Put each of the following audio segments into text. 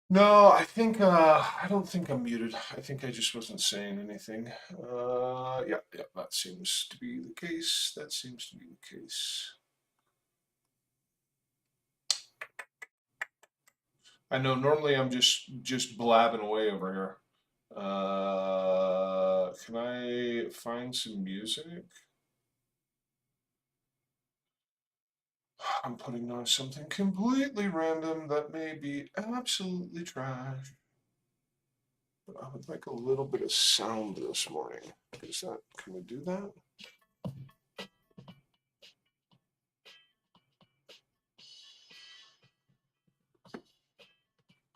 No, I think I don't think I'm muted. I think I just wasn't saying anything. Yeah, yeah, that seems to be the case. That seems to be the case. I know normally I'm just blabbing away over here. Can I find some music? I'm putting on something completely random that may be absolutely trash. But I would like a little bit of sound this morning. Is that, can we do that?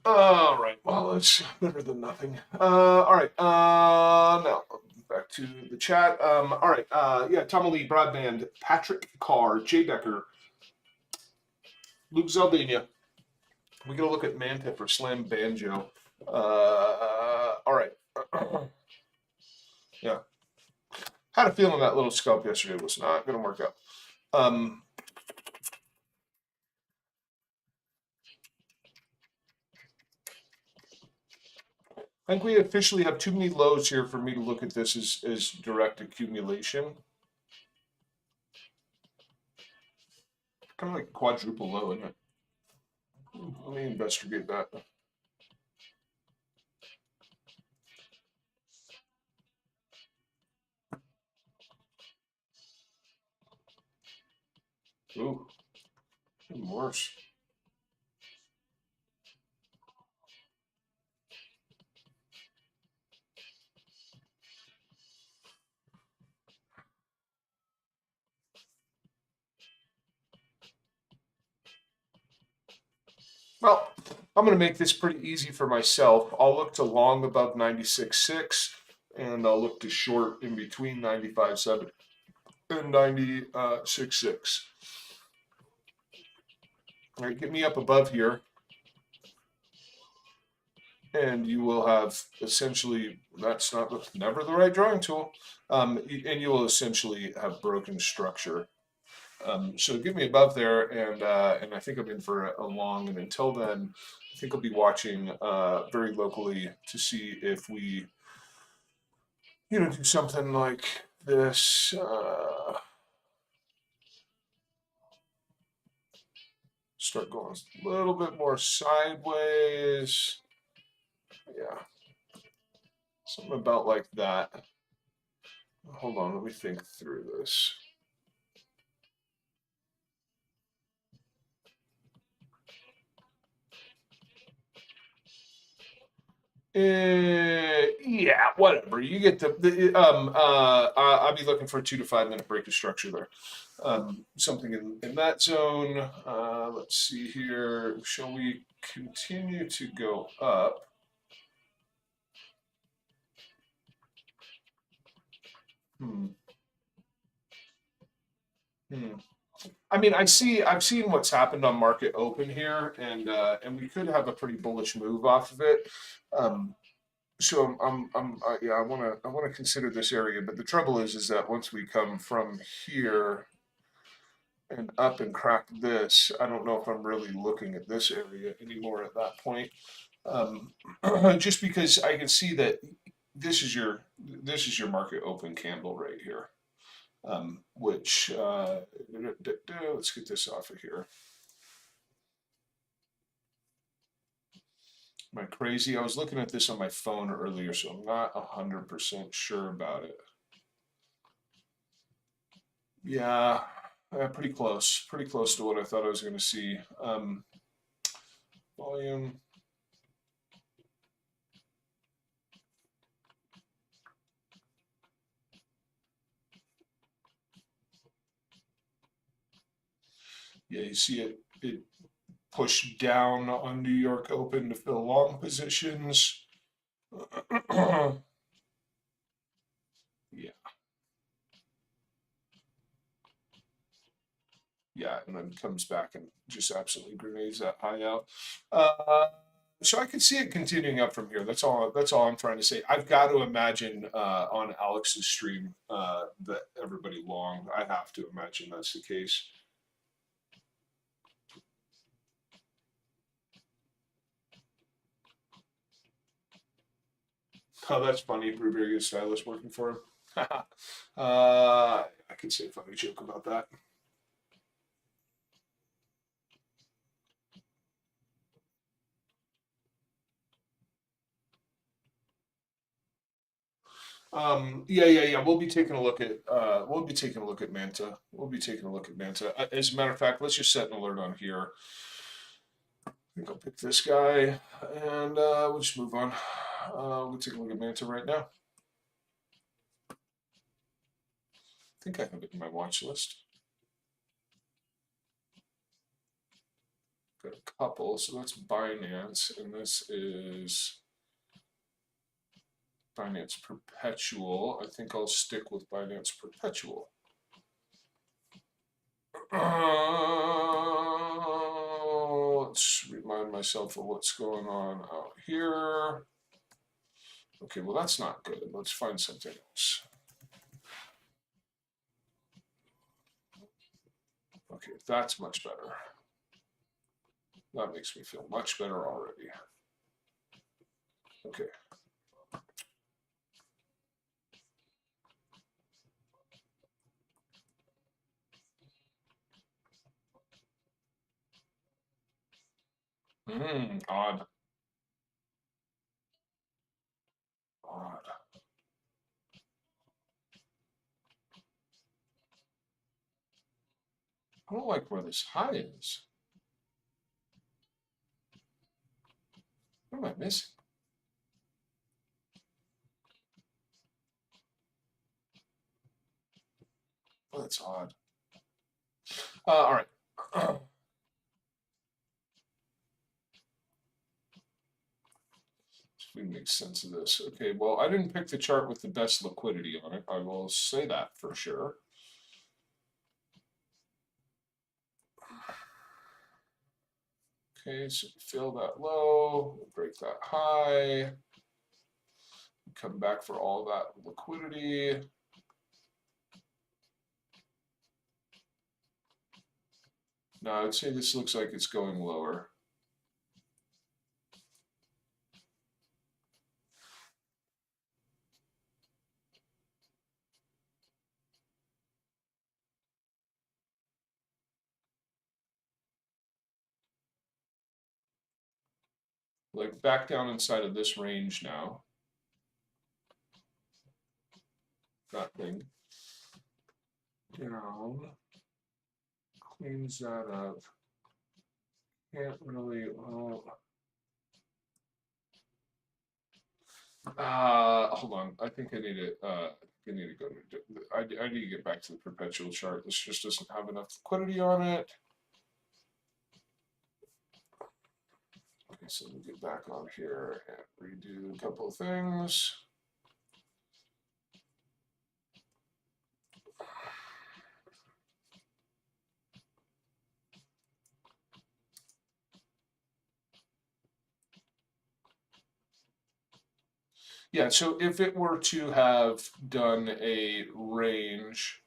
All right. Well, it's better than nothing. All right. Now back to the chat. All right. Yeah. Tommy Lee, Broadband, Patrick Carr, Jay Becker, Luke Zaldania. We're gonna look at Manta for Slam Banjo. All right. Yeah. Had a feeling that little scalp yesterday was not gonna work out. Um, I think we officially have too many lows here for me to look at this as direct accumulation. Kind of like quadruple low, isn't it? Let me investigate that. Ooh, even worse. Well, I'm going to make this pretty easy for myself. I'll look to long above 96.6, and I'll look to short in between 95.7 and 96.6. All right, get me up above here, and you will have essentially, that's not never the right drawing tool, and you will essentially have broken structure. So get me above there, and I think I'm in for a long. And until then, I think I'll be watching very locally to see if we, do something like this. Start going a little bit more sideways. Yeah, something about like that. Hold on, let me think through this. Yeah, whatever. You get the I'll be looking for a 2 to 5 minute break of structure there. Something in that zone. Let's see here. Shall we continue to go up? Hmm. Hmm. I mean, I've seen what's happened on market open here, and we could have a pretty bullish move off of it. Um, so yeah, I want to consider this area, but the trouble is that once we come from here and up and crack this, I don't know if I'm really looking at this area anymore at that point. Um, just because I can see that this is your market open candle right here. Which let's get this off of here. Am I crazy? I was looking at this on my phone earlier, so I'm not 100% sure about it. Yeah, pretty close to what I thought I was going to see. Volume. Yeah, you see it pushed down on New York Open to fill long positions. Yeah, yeah, and then comes back and just absolutely grenades that high out. So I can see it continuing up from here. That's all I'm trying to say. I've got to imagine on Alex's stream that everybody long. I have to imagine that's the case. Oh, that's funny. Blueberry stylist working for him. I could say a funny joke about that. Yeah. We'll be taking a look at Manta. We'll be taking a look at Manta. As a matter of fact, let's just set an alert on here. I think I'll pick this guy, and we'll just move on. We'll take a look at Manta right now. I think I have it in my watch list. Got a couple, so that's Binance, and this is Binance Perpetual. I think I'll stick with Binance Perpetual. Let's remind myself of what's going on out here. Okay, well, that's not good. Let's find something else. Okay, that's much better. That makes me feel much better already. Okay. Odd. Odd. I don't like where this high is. What am I missing? Oh, that's odd. All right. We make sense of this. Okay, well, I didn't pick the chart with the best liquidity on it. I will say that for sure. Okay, so fill that low, break that high, come back for all that liquidity. No, I'd say this looks like it's going lower. Like back down inside of this range now. That thing. Down. Cleans that up. Can't really, well. Hold on. I think I need to, I need to go to, I need to get back to the perpetual chart. This just doesn't have enough liquidity on it. Okay, so we'll get back on here and redo a couple of things. Yeah, so if it were to have done a range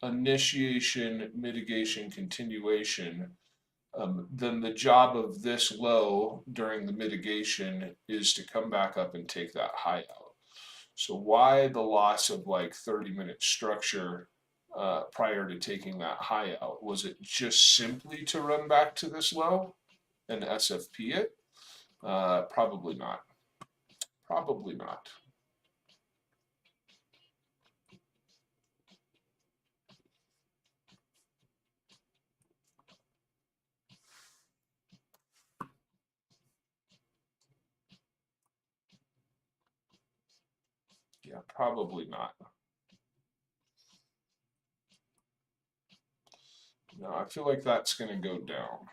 initiation, mitigation, continuation, then the job of this low during the mitigation is to come back up and take that high out. So why the loss of like 30-minute structure prior to taking that high out? Was it just simply to run back to this low and SFP it? Probably not. Probably not. Yeah, probably not. No, I feel like that's going to go down.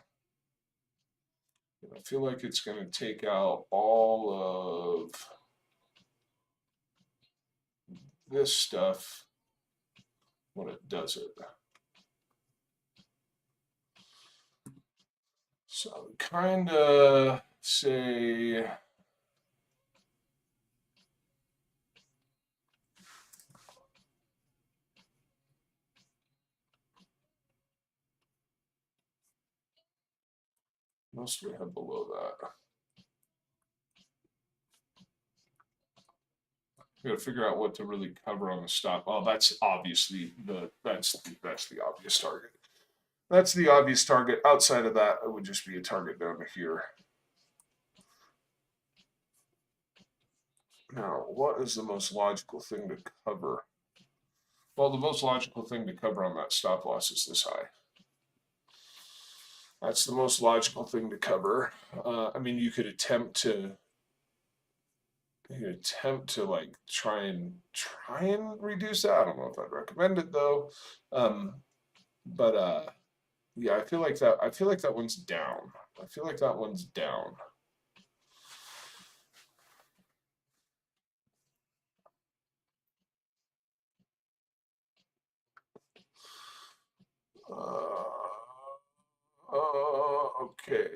I feel like it's going to take out all of this stuff when it does it. So kind of say most we have below that. We got to figure out what to really cover on the stop. Oh, that's obviously that's the obvious target. That's the obvious target. Outside of that, it would just be a target down to here. Now, what is the most logical thing to cover? Well, the most logical thing to cover on that stop loss is this high. That's the most logical thing to cover. I mean, you could attempt to like try and reduce that. I don't know if I'd recommend it though. But yeah, I feel like that one's down. I feel like that one's down. Okay.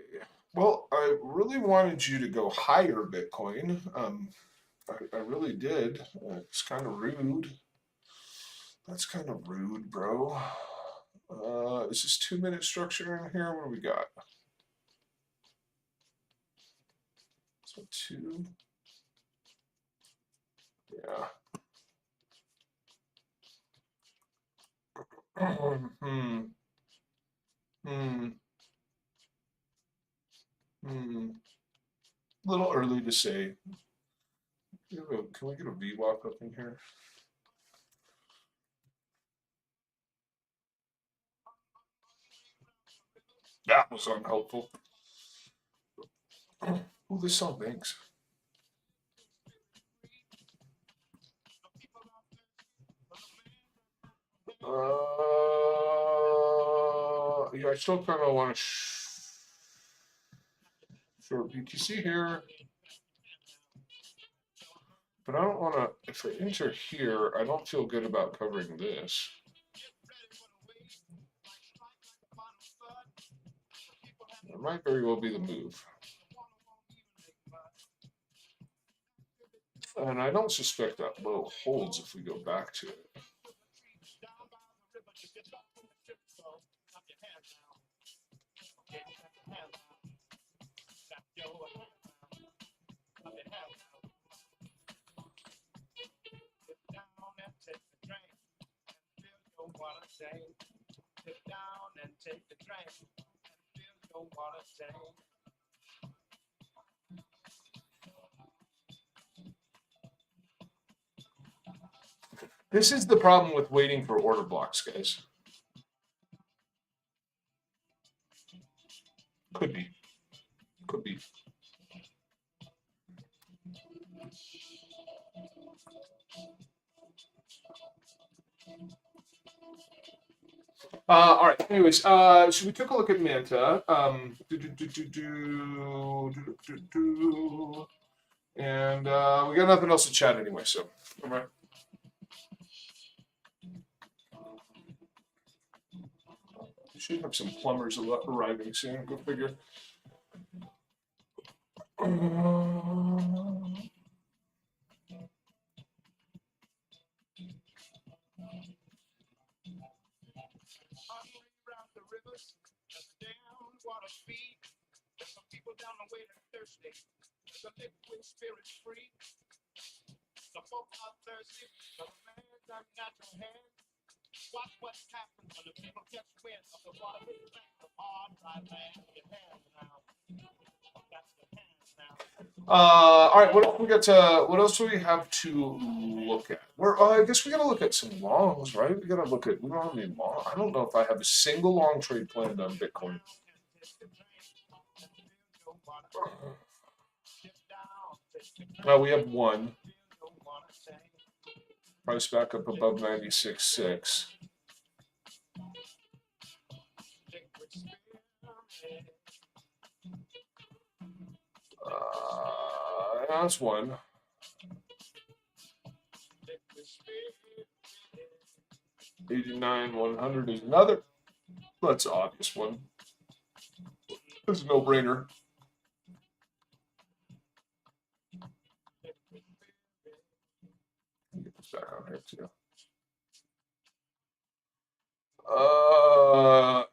Well, I really wanted you to go higher, Bitcoin. I really did. It's kind of rude. That's kind of rude, bro. Is this 2-minute structure in here? What do we got? So 2. Yeah. A little early to say. Can we get a VWAP up in here? That was unhelpful. Oh, this song banks. Yeah, I still kind of want to short BTC here. But I don't want to, if I enter here, I don't feel good about covering this. It might very well be the move. And I don't suspect that low holds if we go back to it. This is the problem with waiting for order blocks, guys. Could be. Could be. All right. Anyways, so we took a look at Manta. And we got nothing else to chat anyway, so all right. We should have some plumbers arriving soon. Go figure. All right. What else we got to? What else do we have to look at? I guess we got to look at some longs, right? We got to look at. We don't have any long. I don't know if I have a single long trade planned on Bitcoin. We have one. Price back up above 96.6. That's one. 89, 100 is another. That's an obvious one. It's a no-brainer. Get this back on here too.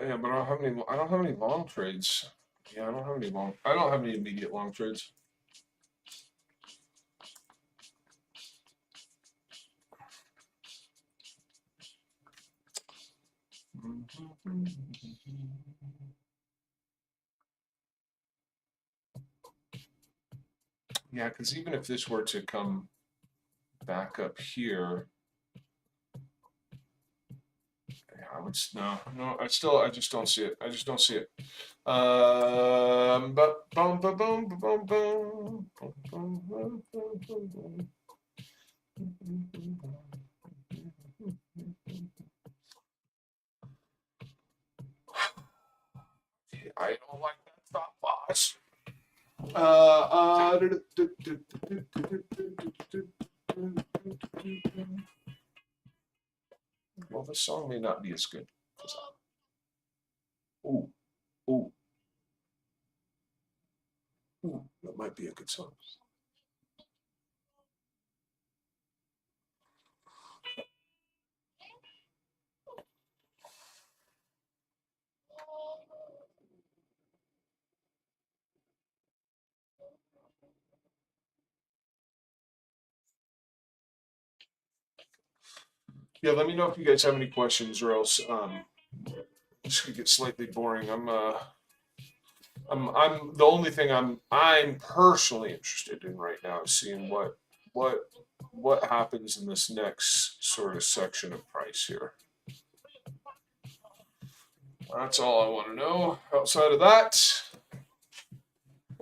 Yeah, but I don't have any long trades. Yeah, I don't have any immediate long trades. Yeah, because even if this were to come back up here, I would no. I just don't see it. I just don't see it. But boom, boom, boom, boom, boom, boom, boom. I don't like that thought boss. Well, this song may not be as good. Ooh, ooh, ooh, that might be a good song. Yeah, let me know if you guys have any questions, or else this could get slightly boring. I'm the only thing I'm personally interested in right now is seeing what what happens in this next sort of section of price here. That's all I want to know. Outside of that,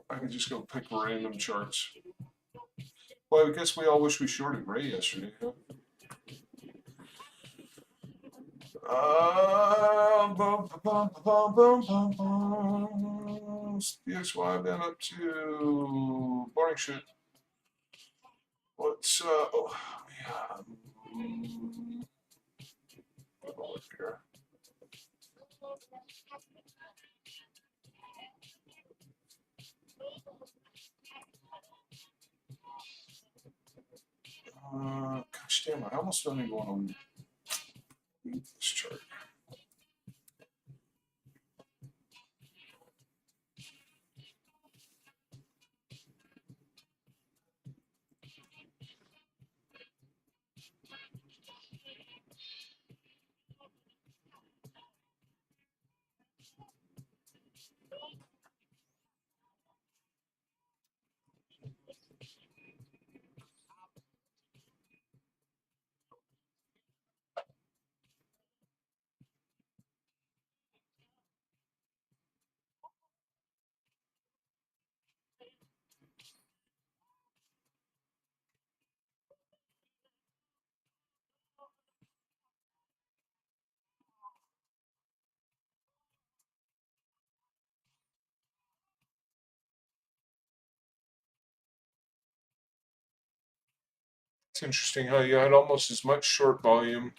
I can just go pick random charts. Well, I guess we all wish we shorted Ray yesterday. Huh? Yes, what I've been up to. Boring shit. What's oh yeah. Over here. Gosh damn, I almost don't even want to leave this chart. It's interesting how you had almost as much short volume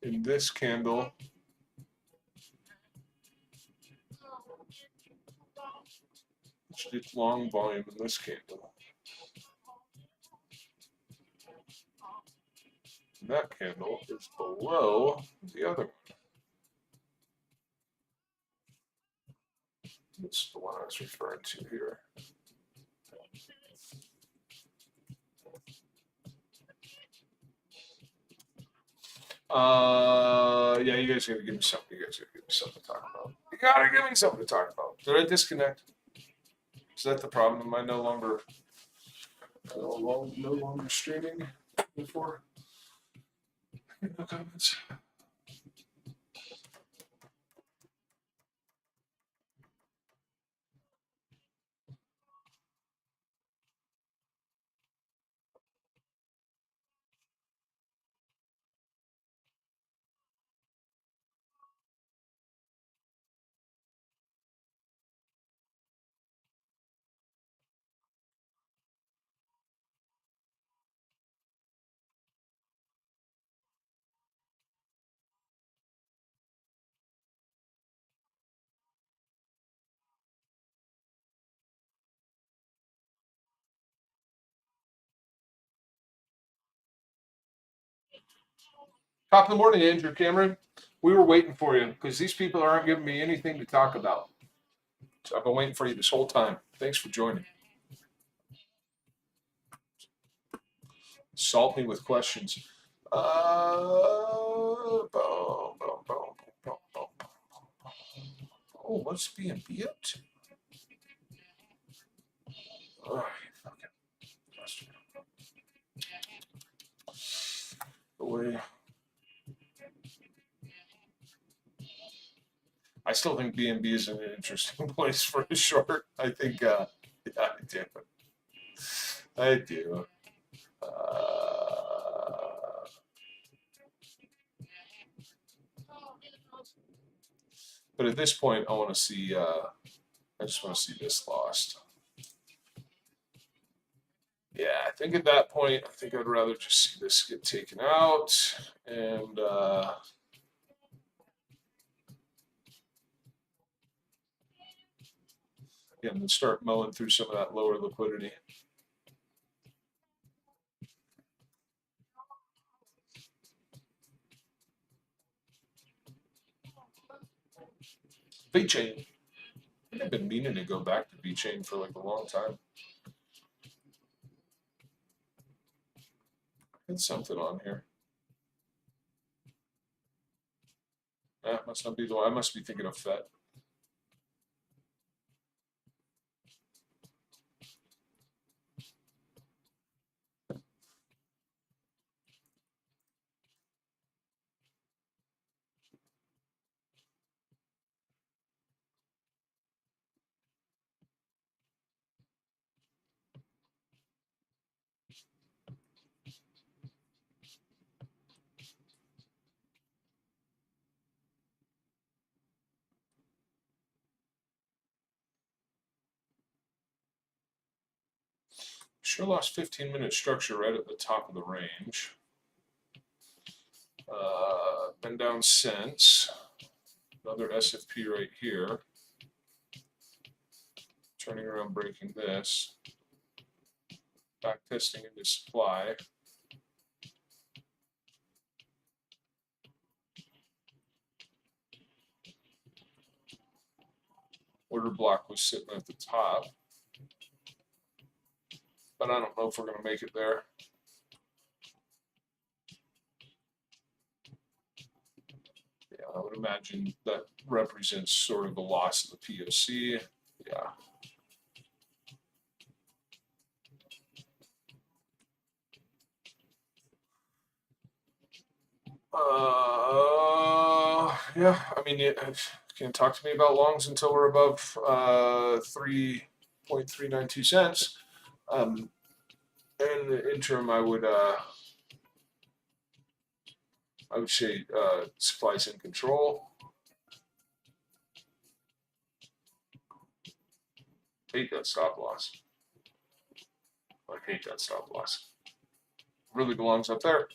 in this candle. It's long volume in this candle. And that candle is below the other one. This is the one I was referring to here. Yeah, you guys gotta give me something. You guys gotta give me something to talk about. You gotta give me something to talk about. Did I disconnect? Is that the problem? Am I no longer streaming before? No comments. Top of the morning, Andrew Cameron. We were waiting for you because these people aren't giving me anything to talk about. So I've been waiting for you this whole time. Thanks for joining. Salt me with questions. Boom, boom, boom. Oh, what's BNB up to? Oh, fucking bastard. Away. I still think BNB is an interesting place for a short. I think, yeah, I do. I do. But at this point, I want to see. I just want to see this lost. Yeah, I think at that point, I think I'd rather just see this get taken out and. Yeah, and then start mowing through some of that lower liquidity. VeChain. I've been meaning to go back to VeChain for like a long time. It's something on here. That must not be the one. I must be thinking of FET. Sure lost 15-minute structure right at the top of the range. Been down since. Another SFP right here. Turning around, breaking this. Back testing into supply. Order block was sitting at the top. But I don't know if we're going to make it there. Yeah, I would imagine that represents sort of the loss of the POC. Yeah. Yeah, I mean, you can talk to me about longs until we're above 3.392 cents. In the interim, I would say supply's in control. Hate that stop loss. I hate that stop loss. Really belongs up there.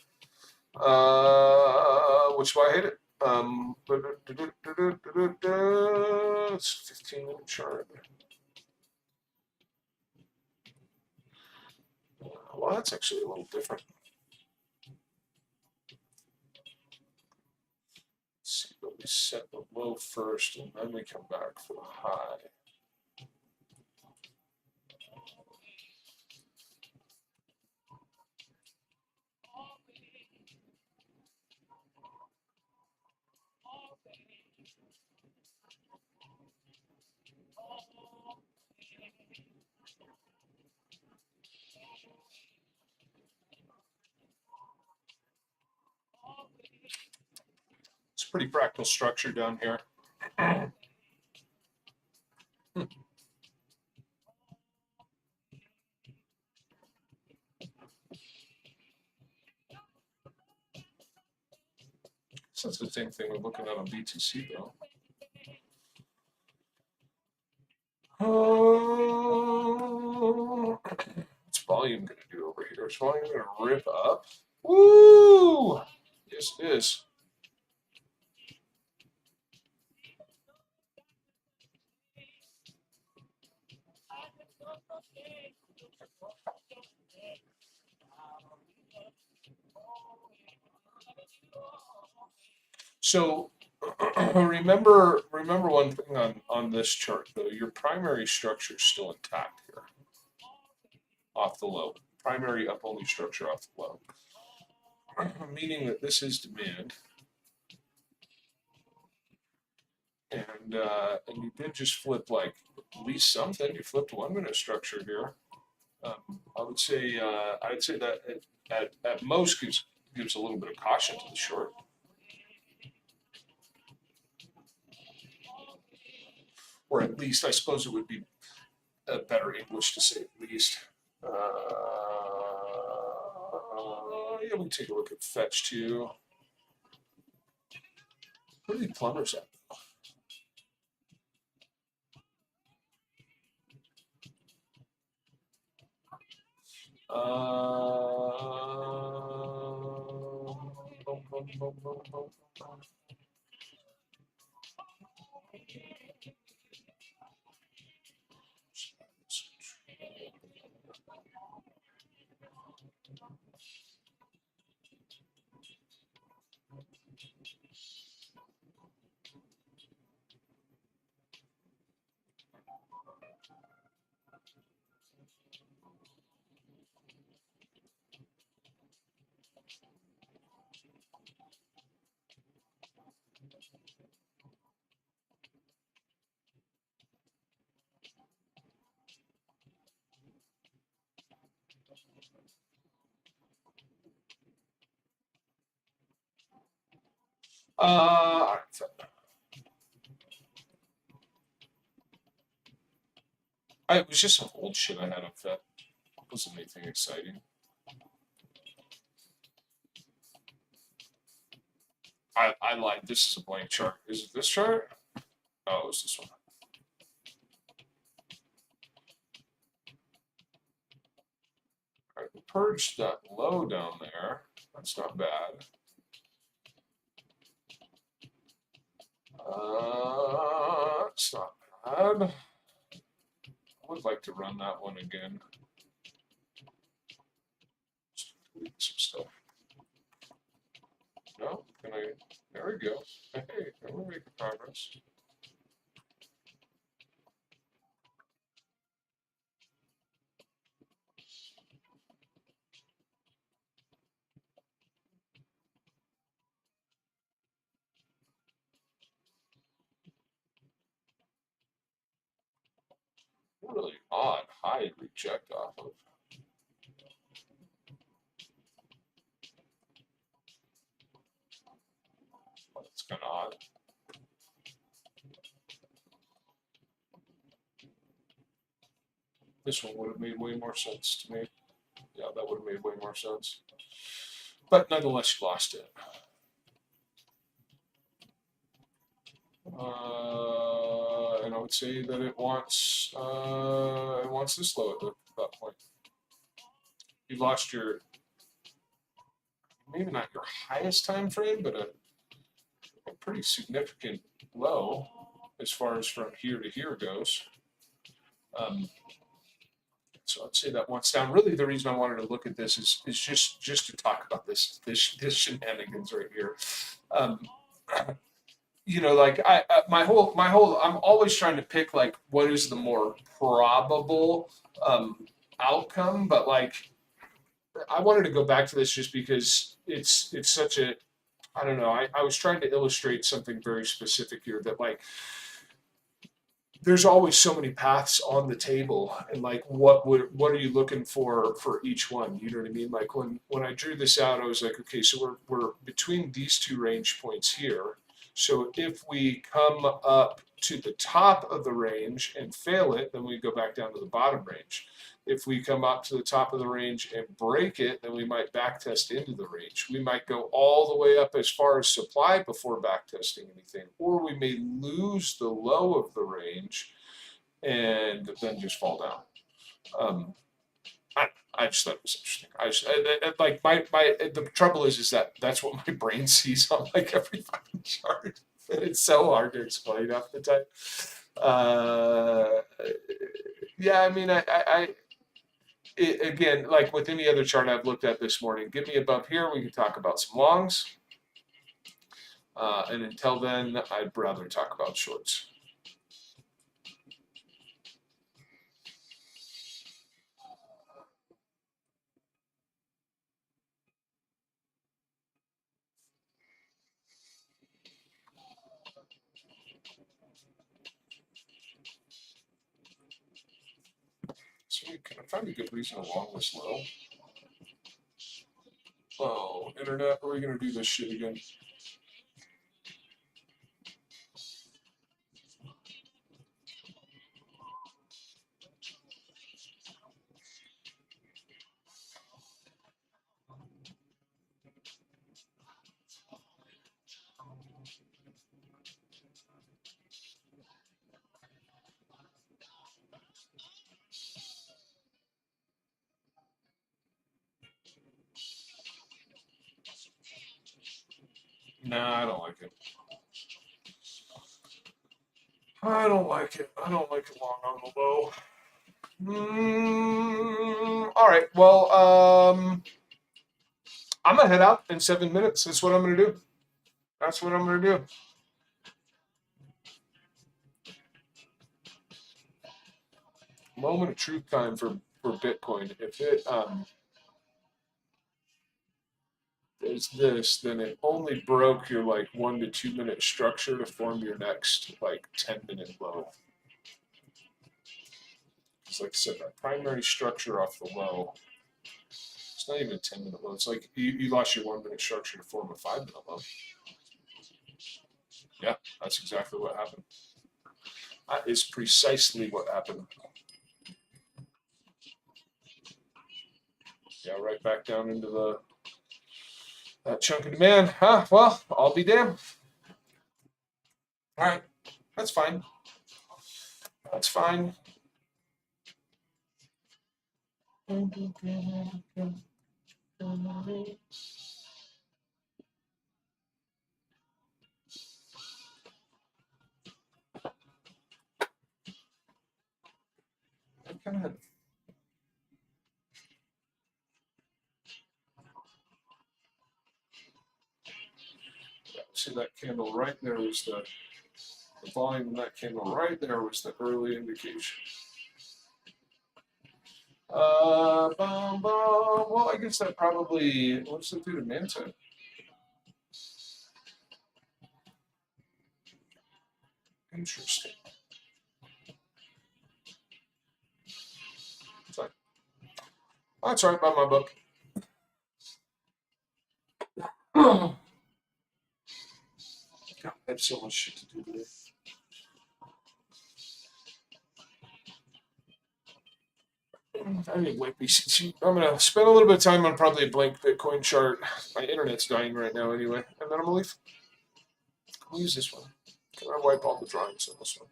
Which is why I hate it. It's 15-minute chart. Well, that's actually a little different. Let's see, but we set the low first, and then we come back for the high. It's a pretty fractal structure down here. So that's the same thing we're looking at on BTC, though. What's volume going to do over here? Is volume going to rip up? Woo! Yes, it is. So remember one thing on this chart, though. Your primary structure is still intact here. Off the low. Primary up-only structure off the low. Meaning that this is demand. And you did just flip like at least something. You flipped 1 minute structure here. I'd say that at most gives a little bit of caution to the short. Or at least I suppose it would be a better English to say at least. Yeah, we can take a look at fetch too. Where are the plumbers at? It was just some old shit I had on Fed. It wasn't anything exciting. I lied. This is a blank chart. Is it this chart? Oh, it's this one. All right, purge that low down there. That's not bad. It's not bad. I would like to run that one again. Just delete some stuff. No? Can I? There we go. Hey, we're making progress. Really odd high reject off of. Well, that's kind of odd. This one would have made way more sense to me. Yeah, that would have made way more sense. But nonetheless, you lost it. And I would say that it wants this low at that point. You lost your, maybe not your highest time frame, but a pretty significant low as far as from here to here goes. So I'd say that wants down. Really, the reason I wanted to look at this is just to talk about this shenanigans right here. Like my whole I'm always trying to pick like what is the more probable outcome, but like I wanted to go back to this just because it's such a, I don't know, I was trying to illustrate something very specific here, that like there's always so many paths on the table, and like what are you looking for each one? You know what I mean? Like when I drew this out, I was like, okay, so we're between these two range points here. So if we come up to the top of the range and fail it, then we go back down to the bottom range. If we come up to the top of the range and break it, then we might backtest into the range. We might go all the way up as far as supply before backtesting anything, or we may lose the low of the range and then just fall down. I just thought it was interesting. Like the trouble is that that's what my brain sees on like every fucking chart, and it's so hard to explain half the time. Yeah, I mean, again, like with any other chart I've looked at this morning, get me above here, we can talk about some longs. And until then, I'd rather talk about shorts. can I find a good reason along this low? Oh, internet, are we gonna do this shit again? Nah, I don't like it. I don't like it. I don't like it long on the low. All right. Well, I'm gonna head out in 7 minutes. That's what I'm gonna do. That's what I'm gonna do. Moment of truth time for Bitcoin. If it is this, then it only broke your like 1 to 2 minute structure to form your next like 10-minute low. It's like I said, that primary structure off the low. It's not even a 10-minute low. It's like you lost your 1 minute structure to form a 5-minute low. Yeah, that's exactly what happened. That is precisely what happened. Yeah, right back down into that chunk of demand. Huh? Well, I'll be damned. All right, that's fine. That's fine. Kind of. See that candle right there was the volume of that candle right there was the early indication. Well, I guess that probably, what's it do to Manta? Interesting. Sorry. Oh, that's right, by my book. God, I have so much shit to do today. Anyway, BCT. I'm gonna spend a little bit of time on probably a blank Bitcoin chart. My internet's dying right now, anyway, and then I'm gonna leave. I'll use this one. Can I wipe all the drawings on this one?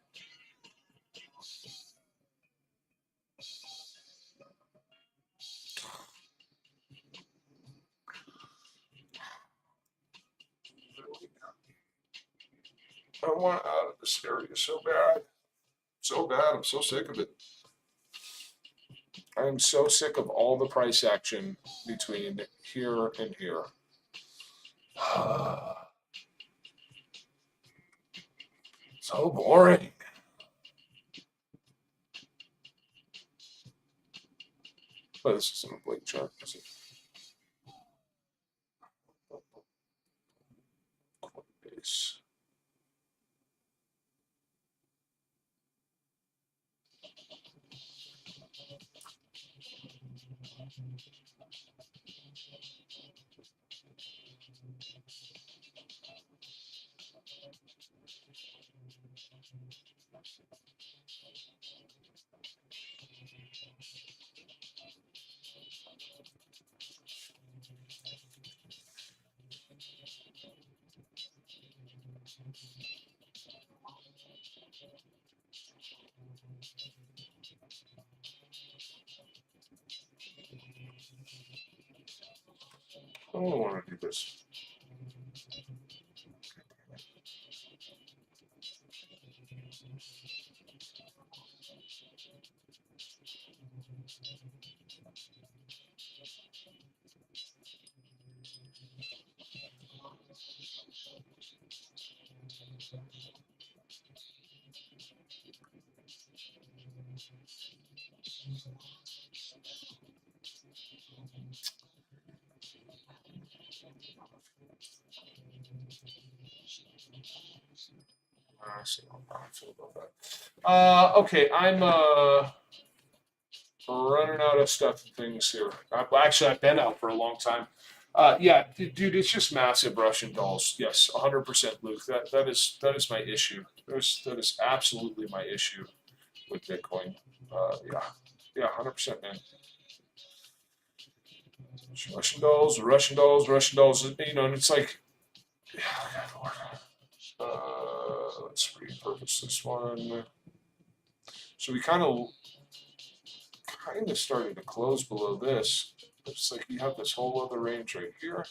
I want out of this area so bad. So bad. I'm so sick of it. I'm so sick of all the price action between here and here. So boring. But this isn't a blink chart, is it? Coinbase. I don't want to do this. I see how I feel about that. Okay, I'm running out of stuff and things here. I've been out for a long time. Yeah, dude, it's just massive Russian dolls. Yes, 100%, Luke. That is my issue. That is absolutely my issue with Bitcoin. Yeah, yeah, 100%, man. Russian dolls, Russian dolls, Russian dolls. You know, and it's like, yeah, let's repurpose this one. So we kind of started to close below this. It's like you have this whole other range right here.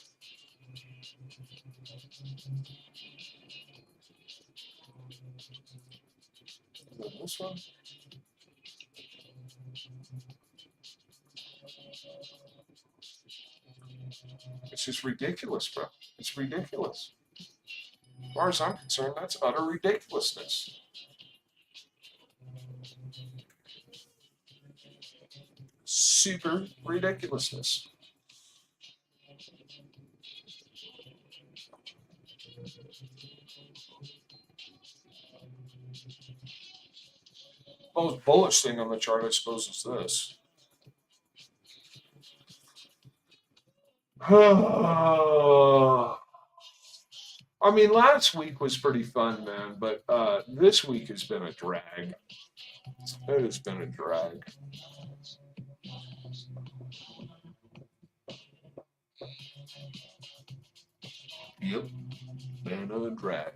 And then this one. It's just ridiculous, bro. It's ridiculous. As far as I'm concerned, that's utter ridiculousness. Super ridiculousness. Most bullish thing on the chart, I suppose, is this. I mean, last week was pretty fun, man, but this week has been a drag. It has been a drag. Yep, been another drag.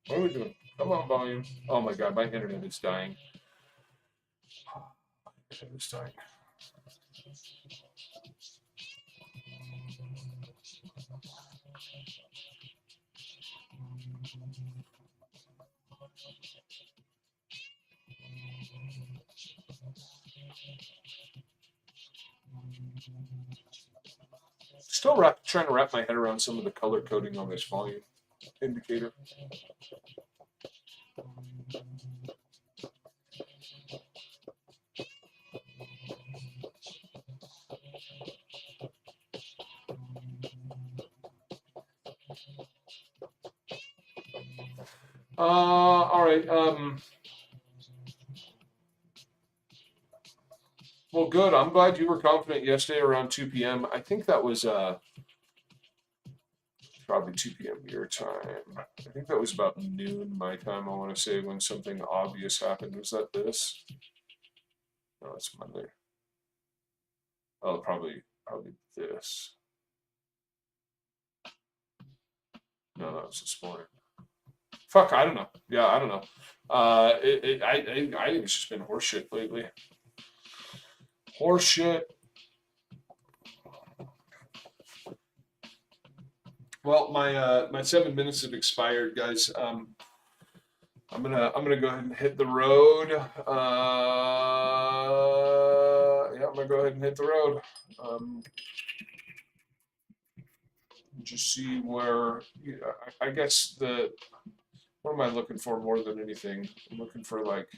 What are we doing? Come on, volume. Oh my god, my internet is dying. Internet is dying. Still trying to wrap my head around some of the color coding on this volume indicator. All right. Well, good. I'm glad you were confident yesterday around 2 p.m. I think that was probably 2 p.m. your time. I think that was about noon my time, I want to say, when something obvious happened. Was that this? No, it's Monday. Oh, probably this. No, that was this morning. Fuck, I don't know. Yeah, I don't know. I think it's just been horseshit lately. Horseshit. Well, my 7 minutes have expired, guys. I'm gonna go ahead and hit the road. Yeah, I'm gonna go ahead and hit the road. Just see where. I guess what am I looking for more than anything? I'm looking for like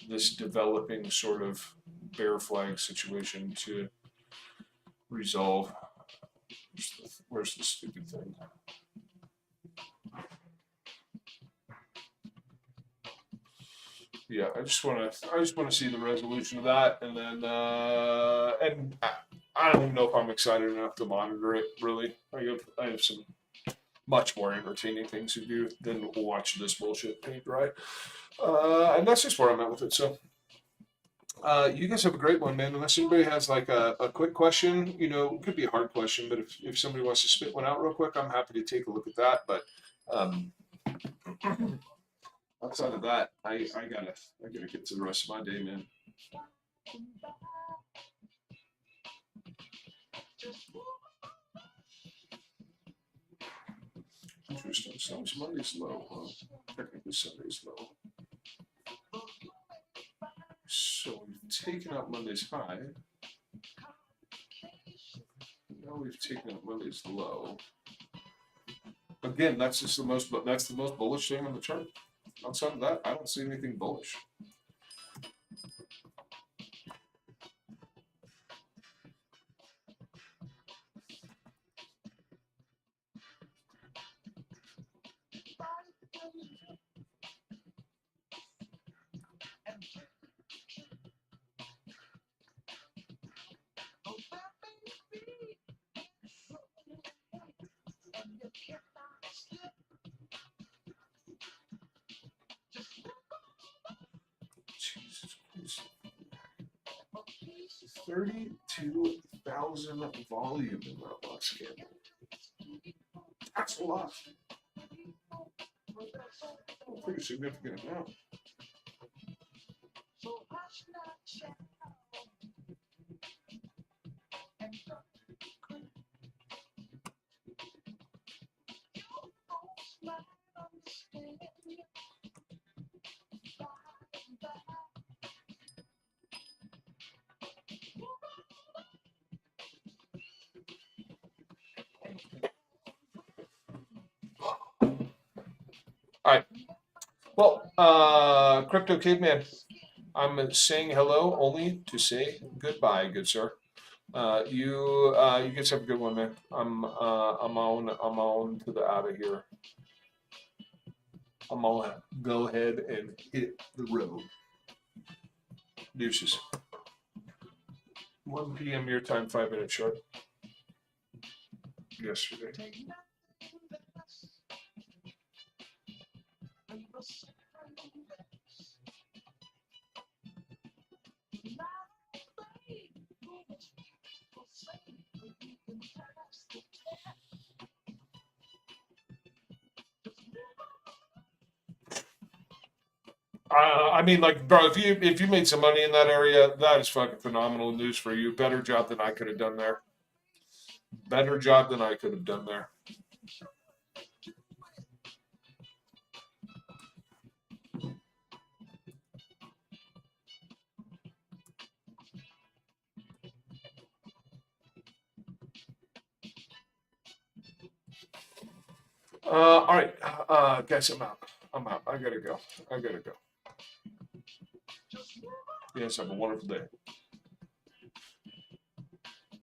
this developing sort of bear flag situation to resolve. Where's the stupid thing? Yeah, I just want to see the resolution of that, and then and I don't even know if I'm excited enough to monitor it. Really, I have some much more entertaining things to do than watch this bullshit paint dry. And that's just where I'm at with it. So, you guys have a great one, man. Unless anybody has like a quick question, it could be a hard question, but if somebody wants to spit one out real quick, I'm happy to take a look at that. But outside of that, I gotta get to the rest of my day, man. Interesting. So Monday's low, huh? Technically Sunday's low. So we've taken out Monday's high. Now we've taken out Monday's low. Again, that's the most bullish thing on the chart. Outside of that, I don't see anything bullish. Jesus Christ. 32,000 volume in that last candle. That's a lot. A pretty significant amount. All right. Well, Crypto Caveman, I'm saying hello only to say goodbye, good sir. You guys have a good one, man. I'm on to the out of here. I'm gonna go ahead and hit the road. Deuces. 1 p.m. your time, 5 minutes short. Yesterday. I mean, like, bro, if you made some money in that area, that is fucking phenomenal news for you. Better job than I could have done there. Better job than I could have done there. All right, guys, I'm out. I gotta go. You guys have a wonderful day.